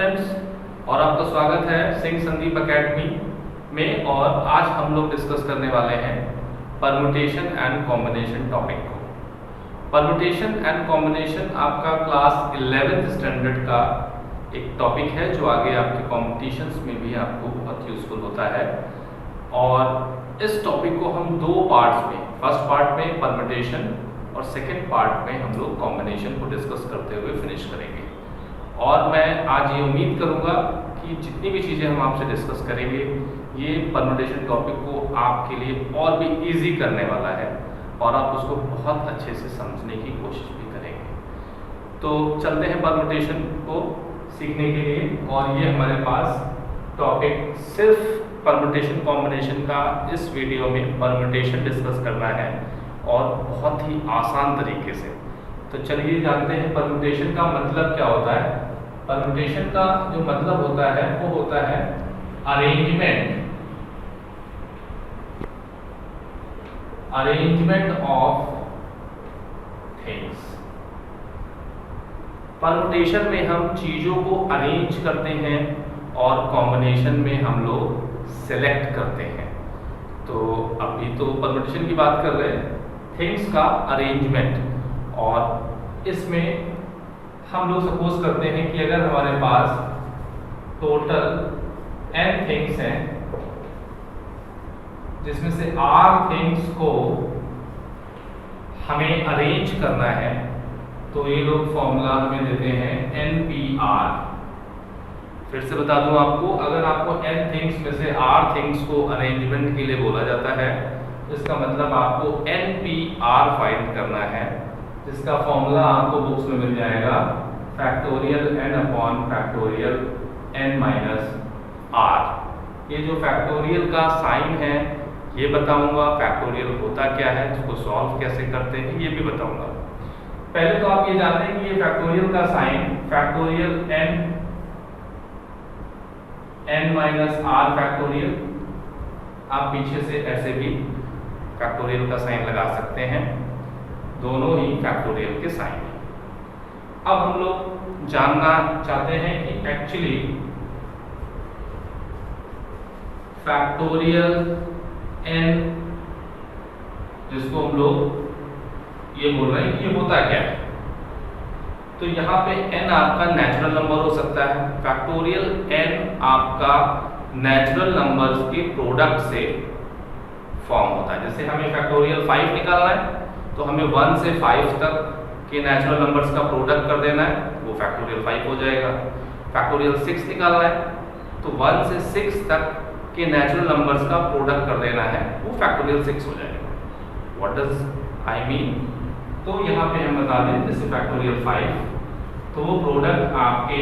Students और आपका स्वागत है सिंह संदीप एकेडमी में। और आज हम लोग डिस्कस करने वाले हैं परम्यूटेशन एंड कॉम्बिनेशन टॉपिक को। परम्यूटेशन एंड कॉम्बिनेशन आपका क्लास 11th स्टैंडर्ड का एक टॉपिक है जो आगे आपके कॉम्पिटिशन्स में भी आपको बहुत यूजफुल होता है। और इस टॉपिक को हम दो पार्ट्स में, फर्स्ट पार्ट में परम्यूटेशन और सेकेंड पार्ट में हम लोग कॉम्बिनेशन को डिस्कस करते हुए फिनिश करेंगे। और मैं आज ये उम्मीद करूंगा कि जितनी भी चीज़ें हम आपसे डिस्कस करेंगे ये परम्यूटेशन टॉपिक को आपके लिए और भी इजी करने वाला है और आप उसको बहुत अच्छे से समझने की कोशिश भी करेंगे। तो चलते हैं परम्यूटेशन को सीखने के लिए। और ये हमारे पास टॉपिक सिर्फ परम्यूटेशन कॉम्बिनेशन का इस वीडियो में परम्यूटेशन डिस्कस करना है और बहुत ही आसान तरीके से। तो चलिए जानते हैं परम्यूटेशन का मतलब क्या होता है। परम्यूटेशन का जो मतलब होता है वो होता है अरेंजमेंट ऑफ थिंग्स। परम्यूटेशन में हम चीजों को अरेंज करते हैं और कॉम्बिनेशन में हम लोग सेलेक्ट करते हैं। तो अभी तो परम्यूटेशन की बात कर रहे हैं, थिंग्स का अरेंजमेंट। और इसमें हम लोग सपोज करते हैं कि अगर हमारे पास टोटल n थिंग्स हैं जिसमें से r थिंग्स को हमें अरेंज करना है, तो ये लोग फॉर्मूला हमें देते हैं NPR। फिर से बता दूं आपको, अगर आपको n थिंग्स में से r थिंग्स को अरेंजमेंट के लिए बोला जाता है, इसका मतलब आपको NPR फाइंड करना है, जिसका फॉर्मूला आपको बुक्स में मिल जाएगा factorial n upon factorial n minus r। ये जो फैक्टोरियल का साइन है ये बताऊंगा, फैक्टोरियल होता क्या है, इसको सॉल्व कैसे करते हैं ये भी बताऊंगा। पहले तो आप ये जानते हैं कि ये फैक्टोरियल का sign factorial n minus r factorial, आप पीछे से ऐसे भी फैक्टोरियल का साइन लगा सकते हैं, दोनों ही फैक्टोरियल के साइन हैं। अब हम लोग जानना चाहते हैं कि एक्चुअली फैक्टोरियल n, जिसको हम लोग ये बोल रहे हैं कि ये होता क्या है। तो यहाँ पे n आपका नेचुरल नंबर हो सकता है। फैक्टोरियल n आपका नेचुरल नंबर्स के प्रोडक्ट से फॉर्म होता है। जैसे हमें फैक्टोरियल 5 निकालना है तो हमें 1 से 5 तक के नेचुरल नंबर्स का प्रोडक्ट कर देना है, वो फैक्टोरियल 5 हो जाएगा। फैक्टोरियल 6 निकालना है तो 1 से 6 तक के नेचुरल नंबर्स का प्रोडक्ट कर देना है, वो फैक्टोरियल 6 हो जाएगा। What does I mean? तो यहाँ पे हम बता दें जैसे फैक्टोरियल 5, तो वो प्रोडक्ट आपके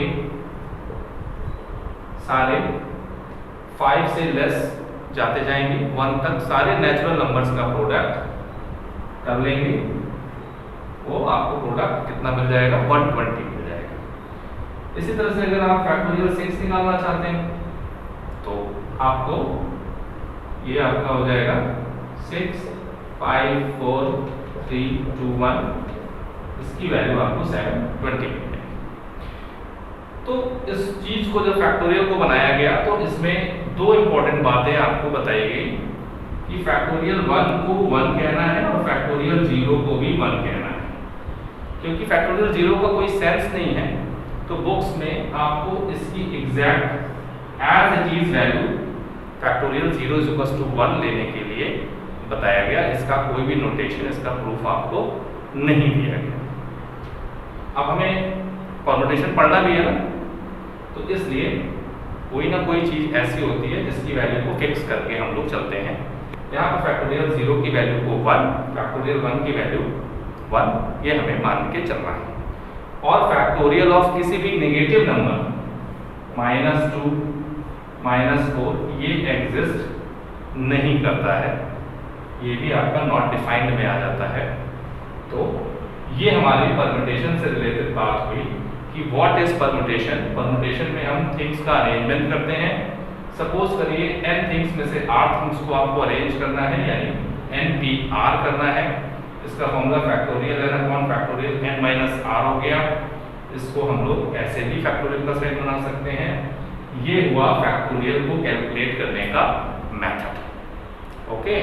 सारे 5 से लेस जाते जाएंगे, 1 तक सारे नेचुरल नंबर्स का प्रोडक्ट कर लेंगे, वो आपको प्रोडक्ट कितना मिल जाएगा, 120 मिल जाएगा। इसी तरह से अगर आप फैक्टोरियल 6 निकालना चाहते हैं तो आपको ये आपका हो जाएगा 6 5 4 3 2 1, इसकी वैल्यू आपको 720 मिल जाएगी। तो इस चीज को जब फैक्टोरियल को बनाया गया तो इसमें दो इंपॉर्टेंट बातें आपको बताई गई कि फैक्टोरियल 1 को 1 कहना है और फैक्टोरियल 0 को भी 1 कहना है। क्योंकि फैक्टोरियल 0 का कोई सेंस नहीं है, तो बुक्स में आपको इसकी exact as it is value factorial 0 is equal to 1 लेने के लिए बताया गया। इसका कोई भी नोटेशन, इसका प्रूफ आपको नहीं दिया गया। अब हमें परम्यूटेशन पढ़ना भी है ना, तो इसलिए कोई ना कोई चीज ऐसी होती है जिसकी वैल्यू को फिक्स करके हम लोग चलते हैं। यहाँ पर फैक्टोरियल 0 की वैल्यू को 1, फैक्टोरियल 1 की वैल्यू 1, ये हमें मान के चलना है। और फैक्टोरियल ऑफ किसी भी नेगेटिव नंबर -2 -4 ये एग्जिस्ट नहीं करता है, ये भी आपका नॉट डिफाइंड में आ जाता है। तो ये हमारी परम्यूटेशन से रिलेटेड बात हुई कि व्हाट इज परम्यूटेशन। परम्यूटेशन में हम थिंग्स का अरेंजमेंट करते हैं। सपोज करिए n थिंग्स में से r थिंग्स को आपको अरेंज करना है, यानी NPR करना है। इसका formula factorial n upon factorial n minus r हो गया। इसको हम लोग ऐसे भी फैक्टोरियल का सेट बना सकते हैं। ये हुआ फैक्टोरियल को कैलकुलेट करने का मेथड। ओके,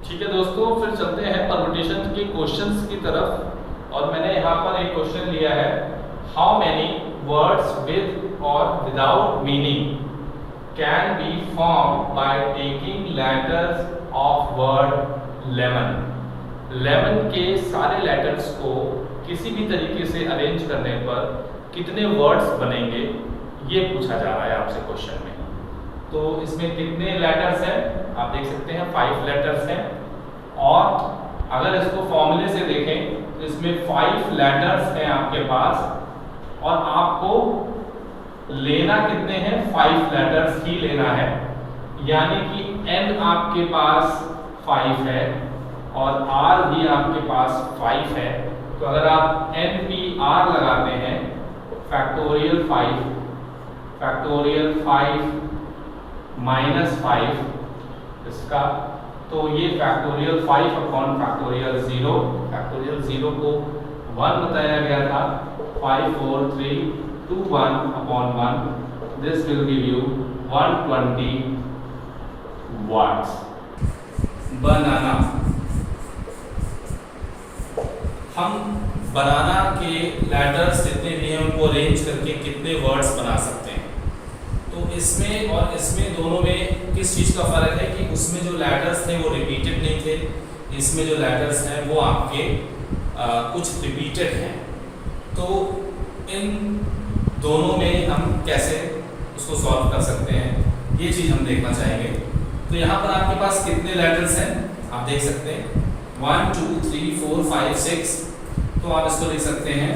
ठीक है दोस्तों, फिर चलते हैं परमुटेशन के क्वेश्चंस की तरफ। और मैंने यहाँ पर एक क्वेश्चन लिया है, हाउ मेनी वर्ड्स विद और without meaning can be form by taking letters of word lemon. Lemon के सारे लेटर्स को किसी भी तरीके से अरेंज करने पर कितने वर्ड्स बनेंगे, ये पूछा जा रहा है आपसे क्वेश्चन में। तो इसमें कितने लेटर्स हैं, आप देख सकते हैं 5 लेटर्स हैं। और अगर इसको फॉर्मूले से देखें तो इसमें 5 लेटर्स हैं आपके पास, और आपको लेना कितने हैं, 5 लेटर्स ही लेना है। यानी कि n आपके पास 5 है और r भी आपके पास 5 है। तो अगर आप NPR लगाते हैं, फैक्टोरियल 5 माइनस 5 इसका, तो ये फैक्टोरियल 5 अपॉन फैक्टोरियल 0, फैक्टोरियल 0 को 1 बताया गया था, 5 4 3 2 1 upon 1, this will give you 120 words. बनाना, हम बनाना के लेटर्स जितने भी हैं उनको अरेंज करके कितने वर्ड्स बना सकते हैं। तो इसमें और इसमें दोनों में किस चीज़ का फ़र्क है कि उसमें जो लेटर्स थे वो रिपीटेड नहीं थे, इसमें जो लेटर्स हैं वो आपके कुछ रिपीटेड हैं। तो इन दोनों में हम कैसे उसको सॉल्व कर सकते हैं, ये चीज़ हम देखना चाहेंगे। तो यहाँ पर आपके पास कितने लेटर्स हैं आप देख सकते हैं, 1 2 3 4 5 6। तो आप इसको लिख सकते हैं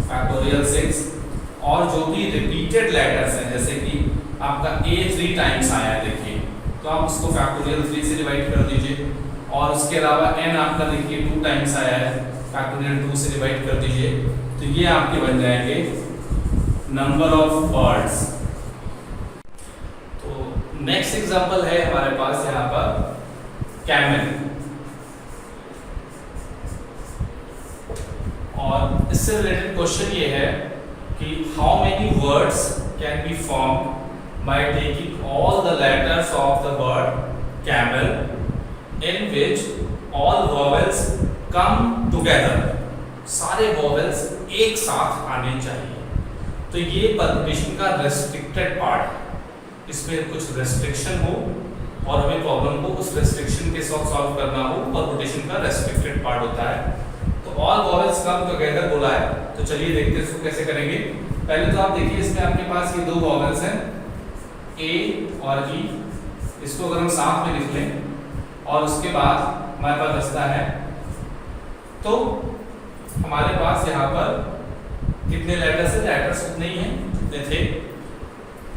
फैक्टोरियल 6। और जो भी रिपीटेड लेटर्स हैं, जैसे कि आपका A 3 टाइम्स आया है देखिए, तो आप उसको फैक्टोरियल 3 से डिवाइड कर दीजिए। और उसके अलावा n आपका देखिए 2 टाइम्स आया है, फैक्टोरियल 2 से डिवाइड कर दीजिए। तो ये आपके बन जाएंगे नंबर ऑफ वर्ड्स। तो नेक्स्ट एग्जांपल है हमारे पास यहाँ पर कैमल। और इससे रिलेटेड क्वेश्चन ये है कि how many words can be formed by taking all the letters of the word camel in which all vowels come together. सारे वॉवेल्स एक साथ आने चाहिए। तो ये परमुटेशन का रेस्ट्रिक्टेड पार्ट है, इसमें कुछ रेस्ट्रिक्शन हो और हमें प्रॉब्लम को उस रेस्ट्रिक्शन के साथ सॉल्व करना हो, परमुटेशन का रेस्ट्रिक्टेड पार्ट होता है। तो ऑल वॉवेल्स कम टुगेदर बोला है, तो चलिए देखते हैं इसको कैसे करेंगे। पहले तो आप देखिए इसमें आपके पास ये 2 वॉवेल्स हैं A और E, इसको अगर हम साथ में लिख लें और उसके बाद हमारे पास बचता है, तो हमारे पास यहाँ पर कितने लेटर्स हैं, लेटर्स उतने ही हैं जितने थे,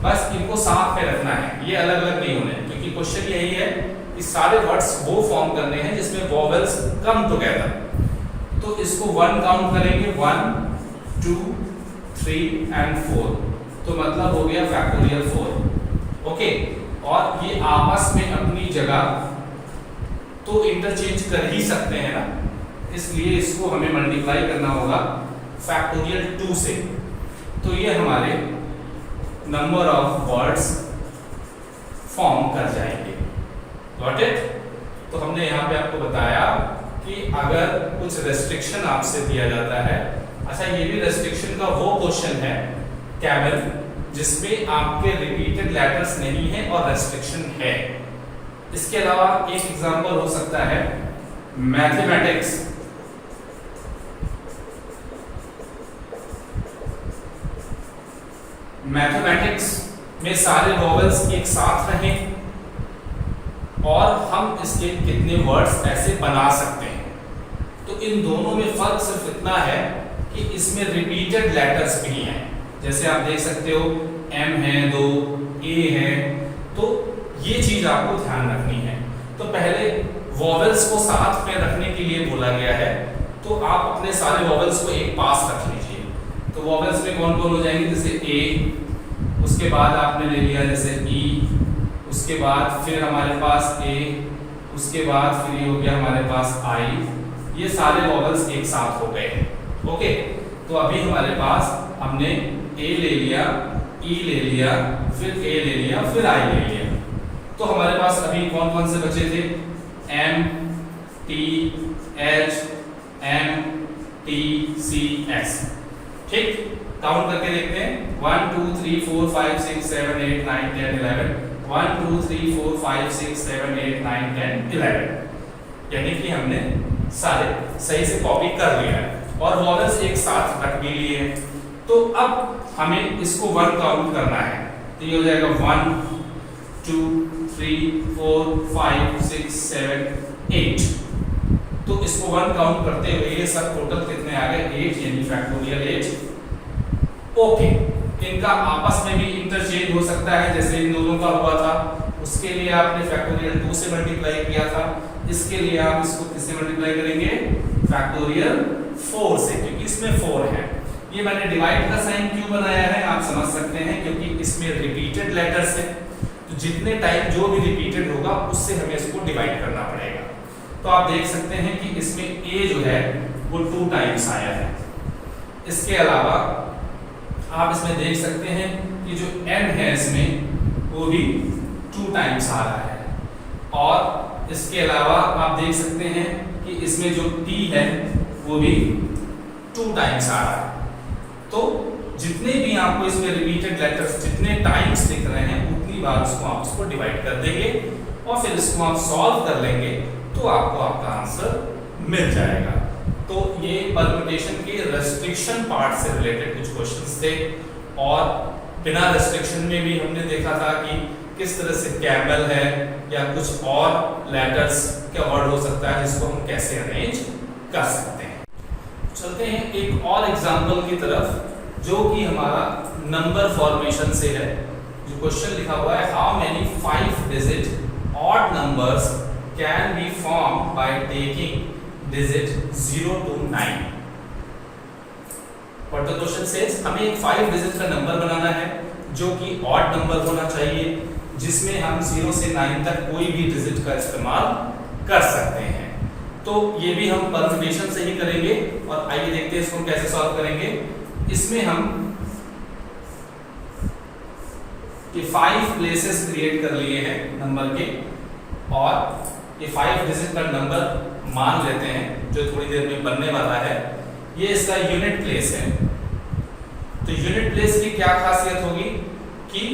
बस इनको साथ में रखना है, ये अलग अलग नहीं होने, क्योंकि क्वेश्चन यही है कि सारे वर्ड्स वो फॉर्म करने हैं जिसमें वॉवेल्स कम टुगेदर। तो इसको 1 काउंट करेंगे, 1 2 3 एंड 4, तो मतलब हो गया फैक्टोरियल 4। ओके, और ये आपस में अपनी जगह तो इंटरचेंज कर ही सकते हैं ना, इसलिए इसको हमें मल्टीप्लाई करना होगा फैक्टोरियल 2 से। तो ये हमारे नंबर ऑफ वर्ड्स फॉर्म कर जाएंगे। Got it? तो हमने यहाँ पे आपको बताया कि अगर कुछ रेस्ट्रिक्शन आपसे दिया जाता है, अच्छा ये भी रेस्ट्रिक्शन का वो क्वेश्चन है कैमल जिसमें आपके रिपीटेड लेटर्स नहीं है और रेस्ट्रिक्शन है। इसके अलावा एक एग्जांपल हो सकता है मैथमेटिक्स। मैथमेटिक्स में सारे वॉवेल्स एक साथ रहें और हम इसके कितने वर्ड्स ऐसे बना सकते हैं। तो इन दोनों में फर्क सिर्फ इतना है कि इसमें रिपीटेड लेटर्स भी हैं, जैसे आप देख सकते हो M है 2, A है, तो ये चीज आपको ध्यान रखनी है। तो पहले वॉवेल्स को साथ में रखने के लिए बोला गया है, तो आप अपने सारे वॉवेल्स को एक पास रख लीजिए। तो वॉवेल्स में कौन कौन हो जाएंगे, जैसे A, उसके बाद आपने ले लिया जैसे E, उसके बाद फिर हमारे पास A, उसके बाद फिर ये हो गया हमारे पास I। ये सारे वॉवेल्स एक साथ हो गए। ओके, तो अभी हमारे पास हमने ए ले लिया, ई ले लिया, फिर ए ले लिया, फिर आई ले लिया। तो हमारे पास अभी कौन कौन से बचे थे? M T H M T C S. ठीक, काउंट करके देखते हैं। 1 2 3 4 5 6 7 8 9 10 11। 1 2 3 4 5 6 7 8 9 10 11। यानी कि हमने सारे सही से कॉपी कर लिया है और वॉवेल्स एक साथ रख भी लिए। तो अब हमें इसको 1 काउंट करना है। तो ये हो जाएगा 1 2 3 4 5 6 7 8। तो इसको 1 काउंट करते हुए ये सब टोटल कितने आ गए? 8, यानी फैक्टोरियल 8। ओके, इनका आपस में भी इंटरचेंज हो सकता है, जैसे इन दोनों का हुआ था। उसके लिए आपने फैक्टोरियल 2 से मल्टीप्लाई किया था, इसके लिए आप इसको किससे मल्टीप्लाई करेंगे? फैक्टोरियल 4 से, क्योंकि इसमें 4 है। ये मैंने डिवाइड का साइन क्यों बनाया है आप समझ सकते हैं, क्योंकि इसमें रिपीटेड लेटर्स है। तो जितने टाइम जो भी रिपीटेड होगा उससे हमें इसको डिवाइड करना पड़ेगा। तो आप देख सकते हैं कि इसमें a जो है वो 2 टाइम्स आया है। इसके अलावा आप इसमें देख सकते हैं कि जो m है इसमें वो भी 2 टाइम्स आ रहा है। और इसके अलावा आप देख सकते हैं कि इसमें जो t है वो भी 2 टाइम्स आ रहा है। तो जितने भी आपको इसमें रिपीटेड लेटर्स जितने टाइम्स दिख रहे हैं उतनी बार उसको आप इसको डिवाइड कर देंगे और फिर इसको आप सॉल्व कर लेंगे तो आपको आपका आंसर मिल जाएगा। तो ये परम्यूटेशन के रेस्ट्रिक्शन पार्ट से रिलेटेड कुछ क्वेश्चंस थे और बिना रेस्ट्रिक्शन में भी हमने देखा था कि किस तरह से कैमल है या कुछ और लेटर्स का वर्ड हो सकता है जिसको हम कैसे अरेंज कर सकते हैं। चलते हैं एक और एग्जांपल की तरफ जो कि हमारा नंबर फॉर्मेशन से है। जो क्वेश्चन लिखा हुआ है, how many 5 digit odd numbers can be formed by taking digit 0 to 9. What the question says, हमें एक 5 डिजिट का नंबर बनाना है जो कि ऑड नंबर होना चाहिए, जिसमें हम 0 से 9 तक कोई भी डिजिट का इस्तेमाल कर सकते हैं। तो ये भी हम परम्यूटेशन से ही करेंगे और आइए देखते हैं इसको कैसे सॉल्व करेंगे। इसमें हम ये 5 प्लेसेस क्रिएट कर लिए हैं नंबर के और ये 5 डिजिट का नंबर मान लेते हैं जो थोड़ी देर में बनने वाला है। ये इसका यूनिट प्लेस है। तो यूनिट प्लेस की क्या खासियत होगी कि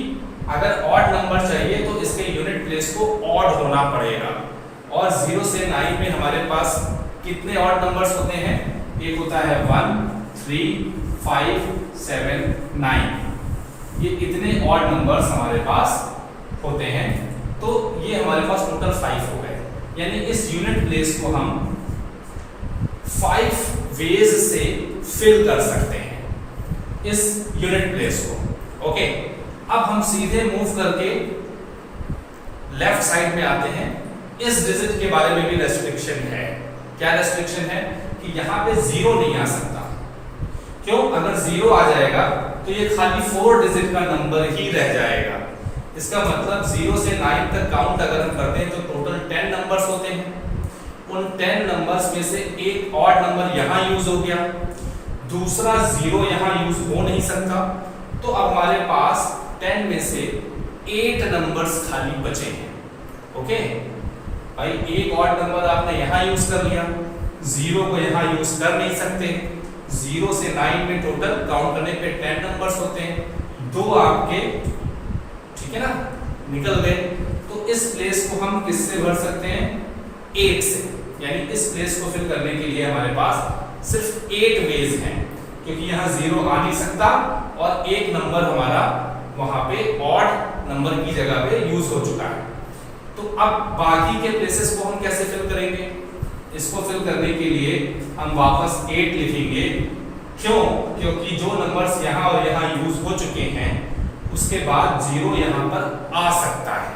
अगर ऑड नंबर चाहिए तो इसके यूनिट प्लेस को ऑड होना पड़ेगा। और 0 से 9 में हमारे पास कितने ऑड नंबर्स होते हैं? एक होता है 1 3 5 7 9। ये इतने ऑड नंबर्स हमारे पास होते हैं। तो ये हमारे पास टोटल 5 हो गए, यानी इस यूनिट प्लेस को हम 5 वेज से फिल कर सकते हैं इस यूनिट प्लेस को। ओके, अब हम सीधे मूव करके लेफ्ट साइड में आते हैं। इस डिजिट के बारे में भी रेस्ट्रिक्शन है। क्या रेस्ट्रिक्शन है कि यहाँ पे 0 नहीं आ सकता। क्यों? अगर 0 आ जाएगा तो ये खाली 4 डिजिट का नंबर ही रह जाएगा। इसका मतलब 0 से 9 तक काउंट अगर हम करते हैं तो टोटल 10 नंबर्स होते हैं। उन 10 नंबर्स में से एक ऑड नंबर यहाँ यूज हो गया, दूसरा 0 यहाँ यूज हो नहीं सकता। तो अब हमारे पास 10 में से 8 नंबर्स खाली बचे हैं। ओके भाई, एक ऑड नंबर आपने यहाँ यूज कर लिया, 0 को यहाँ यूज कर नहीं सकते। 0 से 9 में टोटल काउंट करने पे 10 नंबर्स होते हैं, 2 आपके ठीक है ना निकल गए। तो इस प्लेस को हम किससे भर सकते हैं? 8 से। यानी इस प्लेस को फिल करने के लिए हमारे पास सिर्फ 8 वेज हैं, क्योंकि यहाँ 0 आ नहीं सकता और एक नंबर हमारा वहां पे ऑड नंबर की जगह पे यूज हो चुका है। तो अब बाकी के प्लेसेस को हम कैसे फिल करेंगे? इसको फिल करने के लिए हम वापस 8 लिखेंगे। क्यों? क्योंकि जो नंबर्स यहाँ और यहाँ यूज हो चुके हैं उसके बाद 0 यहाँ पर आ सकता है।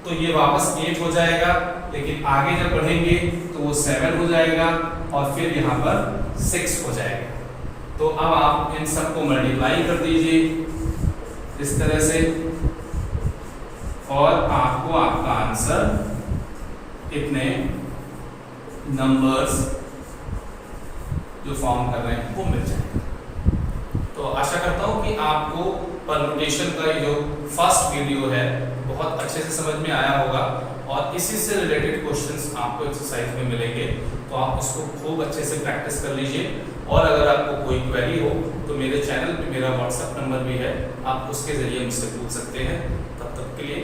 तो ये वापस 8 हो जाएगा, लेकिन आगे जब बढ़ेंगे तो वो 7 हो जाएगा और फिर यहाँ पर 6 हो जाएगा। तो अब आप इन सब को मल्टीप्लाई कर दीजिए इस तरह से और आपको आपका आंसर इतने नंबर्स जो फॉर्म कर रहे हैं वो मिल जाएगा। तो तो आशा करता हूँ कि आपको परम्यूटेशन का ये जो फर्स्ट वीडियो है बहुत अच्छे से समझ में आया होगा और इसी से रिलेटेड क्वेश्चंस आपको एक्सरसाइज में मिलेंगे, तो आप इसको खूब अच्छे से प्रैक्टिस कर लीजिए। और अगर आपको कोई क्वेरी हो तो मेरे चैनल पे मेरा व्हाट्सएप नंबर भी है, आप उसके ज़रिए मुझसे पूछ सकते हैं। तब तक के लिए